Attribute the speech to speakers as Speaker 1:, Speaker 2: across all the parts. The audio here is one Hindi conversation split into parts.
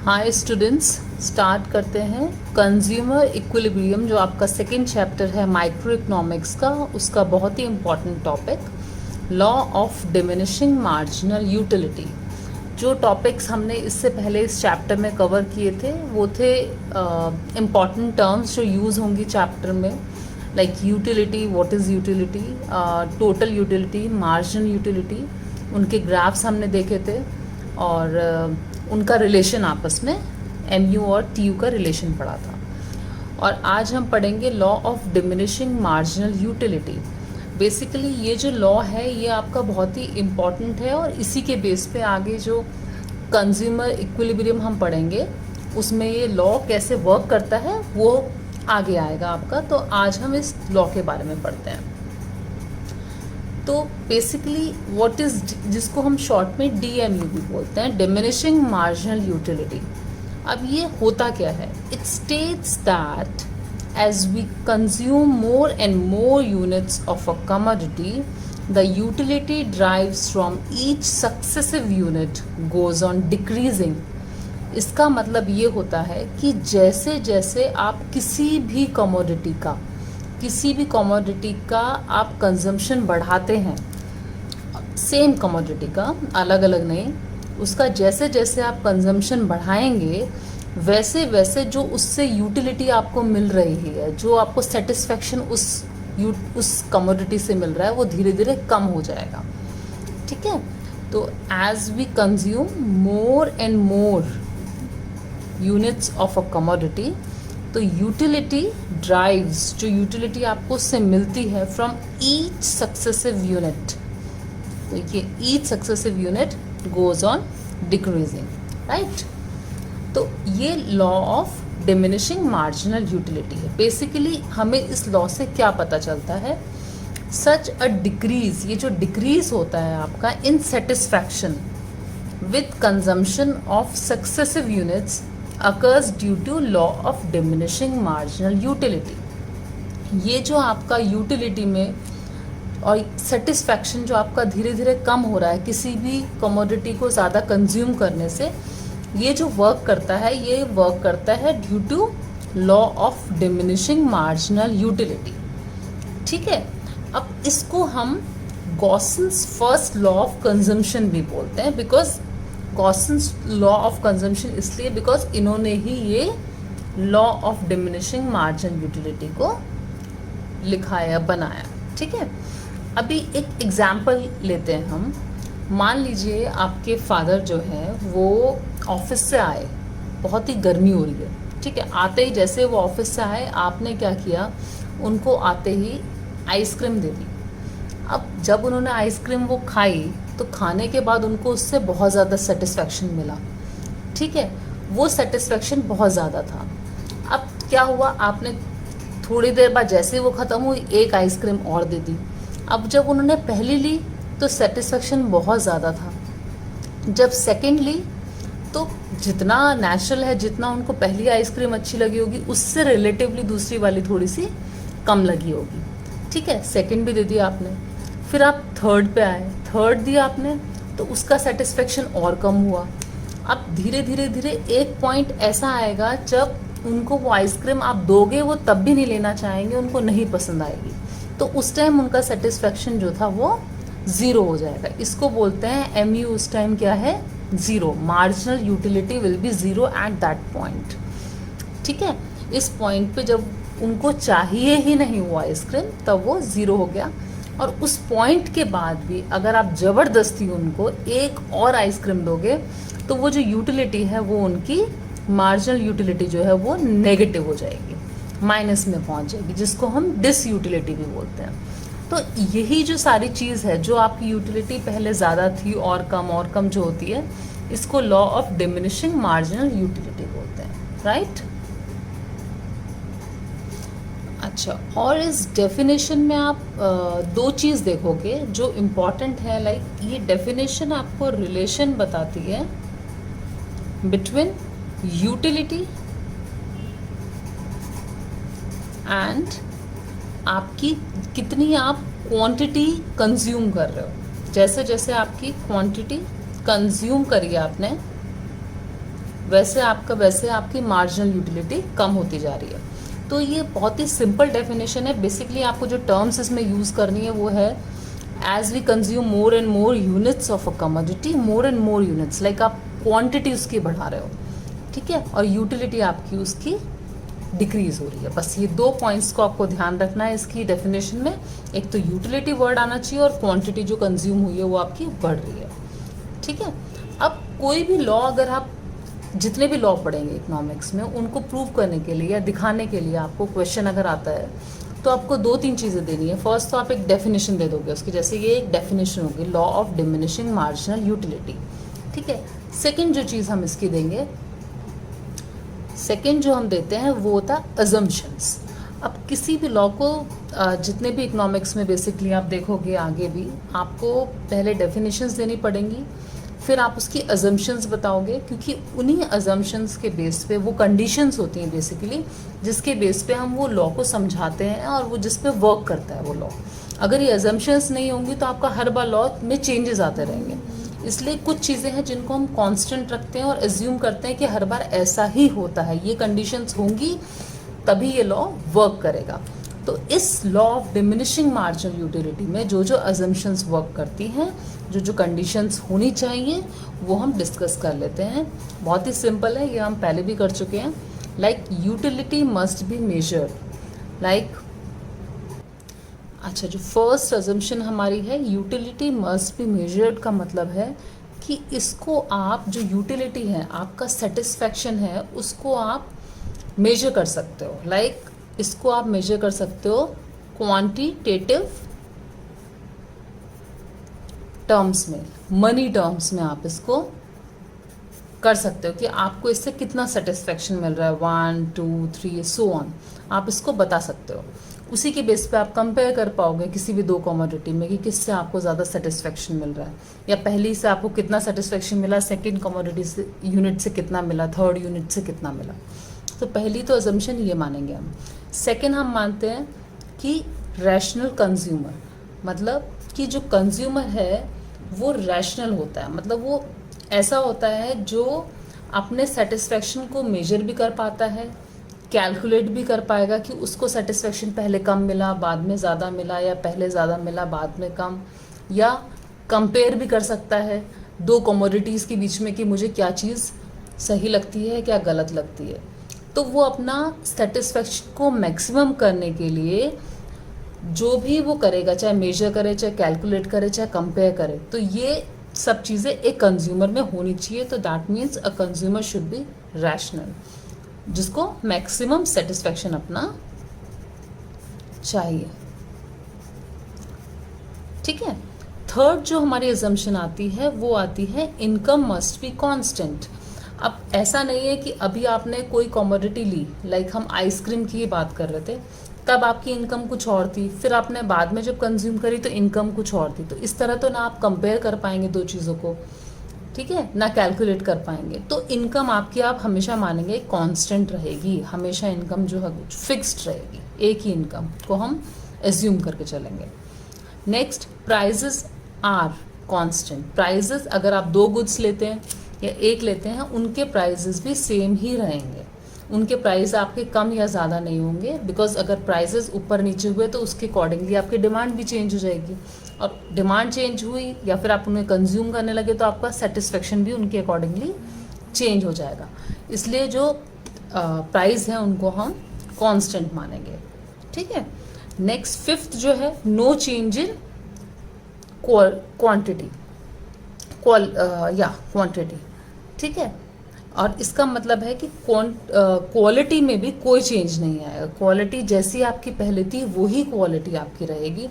Speaker 1: हाय स्टूडेंट्स, स्टार्ट करते हैं कंज्यूमर इक्विलिब्रियम, जो आपका सेकेंड चैप्टर है माइक्रो इकोनॉमिक्स का। उसका बहुत ही important topic law of diminishing marginal utility. जो टॉपिक्स हमने इससे पहले इस चैप्टर में कवर किए थे वो थे इम्पॉर्टेंट टर्म्स जो यूज़ होंगी चैप्टर में, like utility, what is utility, total utility, marginal utility. उनके ग्राफ्स हमने देखे थे और उनका रिलेशन आपस में MU और TU का रिलेशन पड़ा था। और आज हम पढ़ेंगे law of diminishing marginal utility. Basically ये जो लॉ है ये आपका बहुत ही इम्पॉर्टेंट है और इसी के बेस पे आगे जो कंज्यूमर इक्विलिब्रियम हम पढ़ेंगे उसमें ये लॉ कैसे वर्क करता है वो आगे आएगा आपका। तो आज हम इस लॉ के बारे में पढ़ते हैं। तो बेसिकली व्हाट इज, जिसको हम शॉर्ट में DMU भी बोलते हैं, डिमिनिशिंग मार्जिनल यूटिलिटी। अब ये होता क्या है? It states that as we consume more and more units of a commodity, the utility drives from each successive unit goes on decreasing. इसका मतलब ये होता है कि जैसे जैसे आप किसी भी कमोडिटी का आप कंजम्पशन बढ़ाते हैं, सेम कमोडिटी का, अलग अलग नहीं, उसका जैसे जैसे आप कंजम्पशन बढ़ाएंगे वैसे वैसे जो उससे यूटिलिटी आपको मिल रही है, जो आपको सेटिस्फेक्शन उस कमोडिटी से मिल रहा है, वो धीरे धीरे कम हो जाएगा। ठीक है, तो as we consume more and more units of a commodity, तो यूटिलिटी ड्राइव्स, जो यूटिलिटी आपको उससे मिलती है फ्रॉम ईच सक्सेसिव यूनिट, तो ये each successive unit goes on decreasing, right. तो ये law of diminishing marginal utility है। बेसिकली हमें इस लॉ से क्या पता चलता है? सच अ डिक्रीज, ये जो डिक्रीज होता है आपका in satisfaction with consumption of successive units occurs due to law of diminishing marginal utility। ये जो आपका यूटिलिटी में और सेटिस्फैक्शन जो आपका धीरे धीरे कम हो रहा है किसी भी कमोडिटी को ज़्यादा कंज्यूम करने से, ये जो वर्क करता है ये वर्क करता है due to law of diminishing marginal utility. ठीक है, अब इसको हम Gossen's first law of consumption भी बोलते हैं, because Gossen's law of consumption इसलिए बिकॉज इन्होंने ही ये law of diminishing marginal utility को लिखाया, बनाया। ठीक है, अभी एक एग्जाम्पल लेते हैं हम। मान लीजिए आपके फादर जो है वो ऑफिस से आए, बहुत ही गर्मी हो रही है। ठीक है, आते ही जैसे वो ऑफिस से आए, आपने क्या किया, उनको आते ही आइसक्रीम दे दी। अब जब उन्होंने आइसक्रीम वो खाई तो खाने के बाद उनको उससे बहुत ज़्यादा सेटिस्फैक्शन मिला। ठीक है, वो सेटिस्फैक्शन बहुत ज़्यादा था। अब क्या हुआ, आपने थोड़ी देर बाद जैसे वो ख़त्म हुई एक आइसक्रीम और दे दी। अब जब उन्होंने पहली ली तो सेटिस्फैक्शन बहुत ज़्यादा था, जब सेकेंड ली तो जितना नेचुरल है, जितना उनको पहली आइसक्रीम अच्छी लगी होगी उससे रिलेटिवली दूसरी वाली थोड़ी सी कम लगी होगी। ठीक है, सेकेंड भी दे दिया आपने, फिर आप थर्ड पे आए, थर्ड दिया आपने तो उसका सेटिस्फेक्शन और कम हुआ। अब धीरे धीरे धीरे एक पॉइंट ऐसा आएगा जब उनको वो आइसक्रीम आप दोगे वो तब भी नहीं लेना चाहेंगे, उनको नहीं पसंद आएगी, तो उस टाइम उनका सेटिस्फेक्शन जो था वो ज़ीरो हो जाएगा। इसको बोलते हैं MU उस टाइम क्या है, zero. Marginal utility will be zero at that point. ठीक है, इस पॉइंट पे जब उनको चाहिए ही नहीं वो आइसक्रीम तब वो ज़ीरो हो गया। और उस पॉइंट के बाद भी अगर आप ज़बरदस्ती उनको एक और आइसक्रीम दोगे तो वो जो यूटिलिटी है वो उनकी मार्जिनल यूटिलिटी जो है वो नेगेटिव हो जाएगी, माइनस में पहुंच जाएगी, जिसको हम डिस यूटिलिटी भी बोलते हैं। तो यही जो सारी चीज़ है, जो आपकी यूटिलिटी पहले ज़्यादा थी और कम जो होती है, इसको law of diminishing marginal utility बोलते हैं, राइट। अच्छा, और इस डेफिनेशन में आप दो चीज़ देखोगे जो इम्पॉर्टेंट है। लाइक ये डेफिनेशन आपको रिलेशन बताती है बिटवीन यूटिलिटी एंड आपकी कितनी आप क्वांटिटी कंज्यूम कर रहे हो। जैसे जैसे आपकी क्वांटिटी कंज्यूम करी आपने, वैसे आपकी मार्जिनल यूटिलिटी कम होती जा रही है। तो ये बहुत ही सिंपल डेफिनेशन है। बेसिकली आपको जो टर्म्स इसमें यूज़ करनी है वो है, as we consume more and more units of a commodity, more and more units, like आप क्वांटिटी उसकी बढ़ा रहे हो, ठीक है, और यूटिलिटी आपकी उसकी डिक्रीज हो रही है। बस ये दो पॉइंट्स को आपको ध्यान रखना है इसकी डेफिनेशन में। एक तो यूटिलिटी वर्ड आना चाहिए और क्वांटिटी जो कंज्यूम हुई है वो आपकी बढ़ रही है, ठीक है। अब कोई भी लॉ, अगर आप जितने भी लॉ पढ़ेंगे इकोनॉमिक्स में, उनको प्रूव करने के लिए या दिखाने के लिए आपको क्वेश्चन अगर आता है तो आपको दो तीन चीज़ें देनी है। फर्स्ट तो आप एक डेफिनेशन दे दोगे उसकी, जैसे ये एक डेफिनेशन होगी, law of diminishing marginal utility, ठीक है। सेकेंड जो चीज़ हम इसकी देंगे, सेकेंड जो हम देते हैं वो होता है अजम्पशंस। अब किसी भी लॉ को जितने भी इकोनॉमिक्स में बेसिकली आप देखोगे आगे भी, आपको पहले डेफिनेशंस देनी पड़ेंगी, फिर आप उसकी अजम्पशंस बताओगे, क्योंकि उन्हीं अजम्पशंस के बेस पे वो कंडीशंस होती हैं बेसिकली, जिसके बेस पे हम वो लॉ को समझाते हैं और वो जिस पे वर्क करता है वो लॉ। अगर ये अजम्पशंस नहीं होंगी तो आपका हर बार लॉ में चेंजेस आते रहेंगे। इसलिए कुछ चीज़ें हैं जिनको हम कांस्टेंट रखते हैं और एज्यूम करते हैं कि हर बार ऐसा ही होता है, ये कंडीशंस होंगी तभी ये लॉ वर्क करेगा। तो इस law of diminishing marginal utility में जो जो अजम्पशंस वर्क करती हैं, जो जो कंडीशंस होनी चाहिए, वो हम डिस्कस कर लेते हैं। बहुत ही सिंपल है, ये हम पहले भी कर चुके हैं। Like utility must be measured, like अच्छा, जो फर्स्ट अजम्पशन हमारी है यूटिलिटी मस्ट बी मेजर्ड का मतलब है कि इसको आप, जो यूटिलिटी है आपका सेटिस्फैक्शन है, उसको आप मेजर कर सकते हो। लाइक इसको आप मेजर कर सकते हो क्वांटिटेटिव टर्म्स में, मनी टर्म्स में आप इसको कर सकते हो कि आपको इससे कितना सेटिस्फैक्शन मिल रहा है, 1 2 3 सो ऑन, आप इसको बता सकते हो। उसी के बेस पे आप कंपेयर कर पाओगे किसी भी दो कमोडिटी में कि किससे आपको ज़्यादा सेटिस्फैक्शन मिल रहा है, या पहली से आपको कितना सेटिस्फैक्शन मिला, सेकंड कमोडिटी से यूनिट से कितना मिला, थर्ड यूनिट से कितना मिला। तो पहली तो अजम्पशन ये मानेंगे हम। सेकंड हम मानते हैं कि रैशनल कंज्यूमर, मतलब कि जो कंज्यूमर है वो रैशनल होता है, मतलब वो ऐसा होता है जो अपने सेटिस्फैक्शन को मेजर भी कर पाता है, कैलकुलेट भी कर पाएगा कि उसको सेटिस्फैक्शन पहले कम मिला बाद में ज़्यादा मिला, या पहले ज़्यादा मिला बाद में कम, या कंपेयर भी कर सकता है दो कमोडिटीज़ के बीच में कि मुझे क्या चीज़ सही लगती है क्या गलत लगती है। तो वो अपना सेटिस्फैक्शन को मैक्सिमम करने के लिए जो भी वो करेगा, चाहे मेजर करे, चाहे कैलकुलेट करे, चाहे कंपेयर करे, तो ये सब चीज़ें एक कंज्यूमर में होनी चाहिए। तो that means a consumer should be rational, जिसको मैक्सिमम सेटिस्फैक्शन अपना चाहिए, ठीक है। थर्ड जो हमारी अजम्पशन आती है वो आती है इनकम मस्ट बी कांस्टेंट। अब ऐसा नहीं है कि अभी आपने कोई कमोडिटी ली, लाइक हम आइसक्रीम की बात कर रहे थे, तब आपकी इनकम कुछ और थी, फिर आपने बाद में जब कंज्यूम करी तो इनकम कुछ और थी। तो इस तरह तो ना आप कंपेयर कर पाएंगे दो चीज़ों को, ठीक है, ना कैलकुलेट कर पाएंगे। तो इनकम आपकी आप हमेशा मानेंगे कांस्टेंट रहेगी, हमेशा इनकम जो है फिक्स्ड रहेगी, एक ही इनकम को हम एज्यूम करके चलेंगे। Next, prices are constant. Prices अगर आप दो गुड्स लेते हैं या एक लेते हैं, उनके प्राइजेस भी सेम ही रहेंगे, उनके प्राइस आपके कम या ज़्यादा नहीं होंगे, बिकॉज अगर प्राइजेस ऊपर नीचे हुए तो उसके अकॉर्डिंगली आपकी डिमांड भी चेंज हो जाएगी, और डिमांड चेंज हुई या फिर आप उन्हें कंज्यूम करने लगे तो आपका सेटिस्फेक्शन भी उनके अकॉर्डिंगली चेंज हो जाएगा। इसलिए जो प्राइस है उनको हम कांस्टेंट मानेंगे, ठीक है। नेक्स्ट फिफ्थ जो है, no change in quantity, quantity, ठीक है। और इसका मतलब है कि क्वालिटी में भी कोई चेंज नहीं आएगा, क्वालिटी जैसी आपकी पहले थी वही क्वालिटी आपकी रहेगी,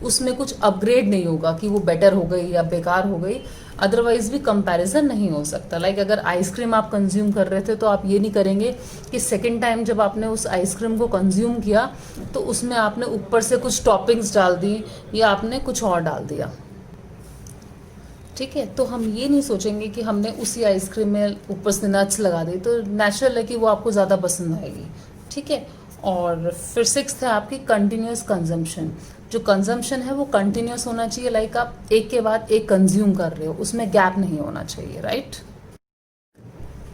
Speaker 1: उसमें कुछ अपग्रेड नहीं होगा कि वो बेटर हो गई या बेकार हो गई, अदरवाइज भी कंपैरिजन नहीं हो सकता। लाइक अगर आइसक्रीम आप कंज्यूम कर रहे थे तो आप ये नहीं करेंगे कि सेकेंड टाइम जब आपने उस आइसक्रीम को कंज्यूम किया तो उसमें आपने ऊपर से कुछ टॉपिंग्स डाल दी या आपने कुछ और डाल दिया, ठीक है। तो हम ये नहीं सोचेंगे कि हमने उसी आइसक्रीम में ऊपर से नट्स लगा दी, तो नेचुरल है कि वो आपको ज़्यादा पसंद आएगी, ठीक है। और फिर सिक्स्थ है आपकी कंटिन्यूस कंजम्पशन। जो कंजम्पशन है वो कंटिन्यूस होना चाहिए, लाइक आप एक के बाद एक कंज्यूम कर रहे हो, उसमें गैप नहीं होना चाहिए, राइट।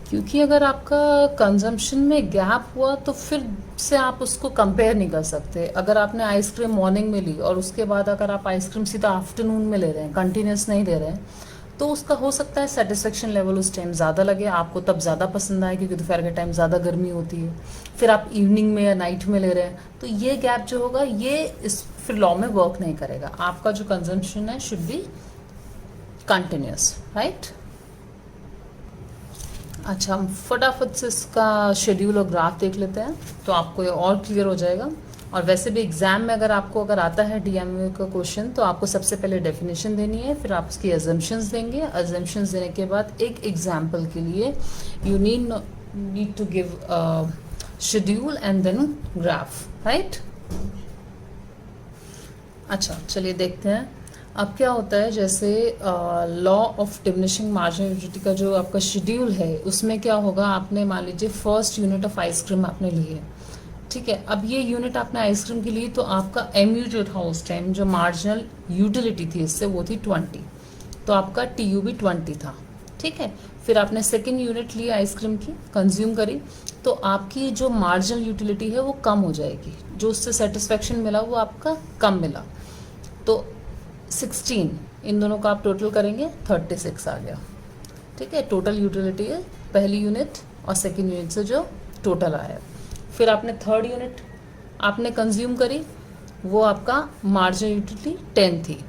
Speaker 1: क्योंकि अगर आपका कंजम्पशन में गैप हुआ तो फिर से आप उसको कंपेयर नहीं कर सकते। अगर आपने आइसक्रीम मॉर्निंग में ली और उसके बाद अगर आप आइसक्रीम सीधा आफ्टरनून में ले रहे हैं, कंटिन्यूस नहीं ले रहे हैं, तो उसका हो सकता है सेटिस्फेक्शन लेवल उस टाइम ज़्यादा लगे, आपको तब ज़्यादा पसंद आए क्योंकि दोपहर के टाइम ज़्यादा गर्मी होती है। फिर आप इवनिंग में या नाइट में ले रहे हैं, तो ये गैप जो होगा ये इस फिर लॉ में वर्क नहीं करेगा। आपका जो कंजम्पशन है शुड बी कंटिन्यूस, राइट। अच्छा, हम फटाफट से इसका शेड्यूल और ग्राफ देख लेते हैं तो आपको ये और क्लियर हो जाएगा। और वैसे भी एग्जाम में अगर आपको आता है डीएमयू का क्वेश्चन, तो आपको सबसे पहले डेफिनेशन देनी है, फिर आप उसकी अजम्पशंस देंगे। अजम्पशंस देने के बाद एक एग्जाम्पल के लिए you need to give schedule and then graph, right. अच्छा, चलिए देखते हैं अब क्या होता है। जैसे law of diminishing marginal utility का जो आपका शेड्यूल है, उसमें क्या होगा, आपने मान लीजिए फर्स्ट यूनिट ऑफ आइसक्रीम आपने ली है, ठीक है। अब ये यूनिट आपने आइसक्रीम की ली तो आपका एमयू जो था उस टाइम, जो मार्जिनल यूटिलिटी थी इससे, वो थी 20, तो आपका टीयू भी 20 था, ठीक है। फिर आपने सेकेंड यूनिट ली आइसक्रीम की, कंज्यूम करी, तो आपकी जो मार्जिनल यूटिलिटी है वो कम हो जाएगी, जो उससे सेटिस्फेक्शन मिला वो आपका कम मिला। तो 16 इन दोनों का आप टोटल करेंगे 36 आ गया, ठीक है। टोटल यूटिलिटी है पहली यूनिट और सेकेंड यूनिट से जो टोटल आया। फिर आपने थर्ड यूनिट आपने कंज्यूम करी, वो आपका मार्जिनल यूटिलिटी 10 थी,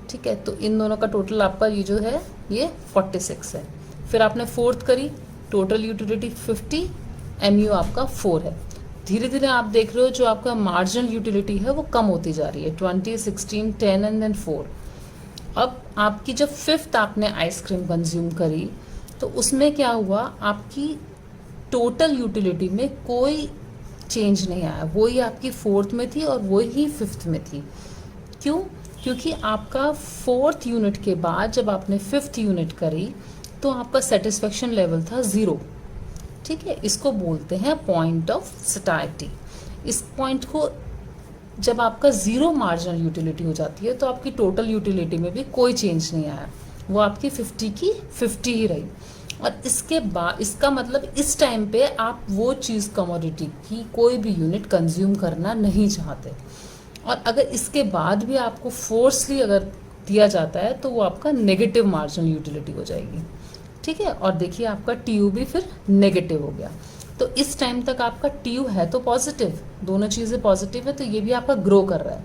Speaker 1: ठीक है। तो इन दोनों का टोटल आपका ये जो है ये 46 है। फिर आपने फोर्थ करी, टोटल यूटिलिटी 50, एमयू आपका 4 है। धीरे धीरे आप देख रहे हो जो आपका मार्जिनल यूटिलिटी है वो कम होती जा रही है, 20, 16, 10 एंड देन 4। अब आपकी जब फिफ्थ आपने आइसक्रीम कंज्यूम करी तो उसमें क्या हुआ, आपकी टोटल यूटिलिटी में कोई चेंज नहीं आया, वही आपकी फोर्थ में थी और वही फिफ्थ में थी। क्यों? क्योंकि आपका फोर्थ यूनिट के बाद जब आपने फिफ्थ यूनिट करी तो आपका सेटिस्फेक्शन लेवल था 0, ठीक है। इसको बोलते हैं पॉइंट ऑफ सटाइटी। इस पॉइंट को जब आपका 0 मार्जिनल यूटिलिटी हो जाती है तो आपकी टोटल यूटिलिटी में भी कोई चेंज नहीं आया, वो आपकी 50 की 50 ही रही। और इसके बाद इसका मतलब इस टाइम पे आप वो चीज़ कमोडिटी की कोई भी यूनिट कंज्यूम करना नहीं चाहते। और अगर इसके बाद भी आपको फोर्सली अगर दिया जाता है तो वो आपका नेगेटिव मार्जिनल यूटिलिटी हो जाएगी, ठीक है। और देखिए आपका टीयू भी फिर नेगेटिव हो गया। तो इस टाइम तक आपका टीयू है तो पॉजिटिव, दोनों चीज़ें पॉजिटिव है, तो ये भी आपका ग्रो कर रहा है,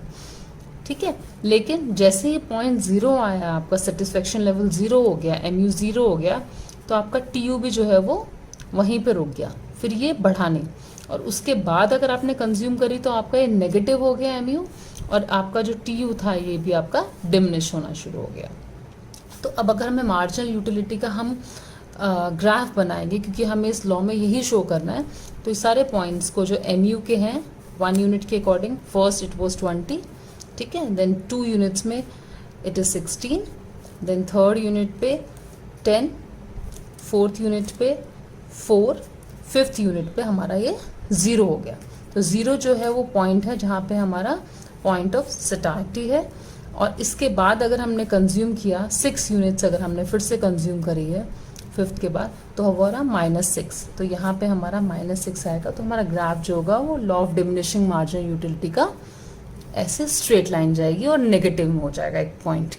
Speaker 1: ठीक है। लेकिन जैसे ही पॉइंट 0 आया, आपका सेटिस्फेक्शन लेवल 0 हो गया, एमयू 0 हो गया, तो आपका टीयू भी जो है वो वहीं पे रुक गया, फिर ये बढ़ा नहीं। और उसके बाद अगर आपने कंज्यूम करी तो आपका ये नेगेटिव हो गया एमयू, और आपका जो टीयू था ये भी आपका डिमिनिश होना शुरू हो गया। तो अब अगर हमें मार्जिनल यूटिलिटी का हम ग्राफ बनाएंगे, क्योंकि हमें इस लॉ में यही शो करना है, तो इस सारे पॉइंट्स को जो एमयू के हैं 1 यूनिट के अकॉर्डिंग, फर्स्ट इट वाज 20, ठीक है, देन 2 यूनिट्स में it is 16, then third unit पे 10, फोर्थ यूनिट पे 4, फिफ्थ यूनिट पे हमारा ये 0 हो गया। तो 0 जो है वो पॉइंट है जहाँ पे हमारा पॉइंट ऑफ सटाइटी है। और इसके बाद अगर हमने कंज्यूम किया 6 यूनिट्स, अगर हमने फिर से कंज्यूम करी है फिफ्थ के बाद, तो हमारा -6, तो यहाँ पे हमारा -6 आएगा। तो हमारा ग्राफ जो होगा वो law of diminishing marginal utility का ऐसे स्ट्रेट लाइन जाएगी और नेगेटिव में हो जाएगा एक पॉइंट।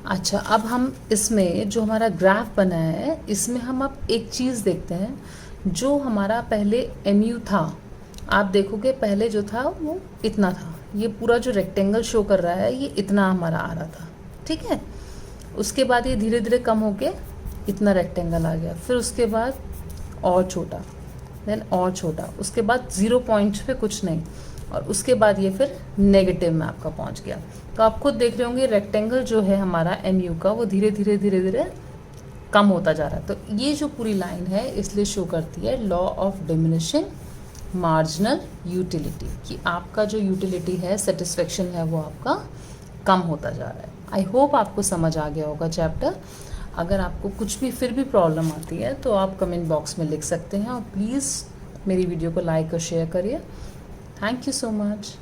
Speaker 1: अच्छा, अब हम इसमें जो हमारा ग्राफ बनाया है इसमें हम अब एक चीज़ देखते हैं, जो हमारा पहले एमयू था, आप देखोगे पहले जो था वो इतना था, ये पूरा जो रेक्टेंगल शो कर रहा है ये इतना हमारा आ रहा था, ठीक है। उसके बाद ये धीरे धीरे कम होके इतना रेक्टेंगल आ गया, फिर उसके बाद और छोटा, देन और छोटा, उसके बाद 0 पॉइंट पे कुछ नहीं, और उसके बाद ये फिर नेगेटिव में आपका पहुंच गया। तो आप खुद देख रहे होंगे रेक्टेंगल जो है हमारा एमयू का वो धीरे धीरे धीरे धीरे कम होता जा रहा है। तो ये जो पूरी लाइन है इसलिए शो करती है law of diminishing marginal utility, कि आपका जो यूटिलिटी है, सेटिस्फेक्शन है, वो आपका कम होता जा रहा है। आई होप आपको समझ आ गया होगा चैप्टर। अगर आपको कुछ भी फिर भी प्रॉब्लम आती है तो आप कमेंट बॉक्स में लिख सकते हैं, और प्लीज़ मेरी वीडियो को लाइक और शेयर करिए। Thank you so much.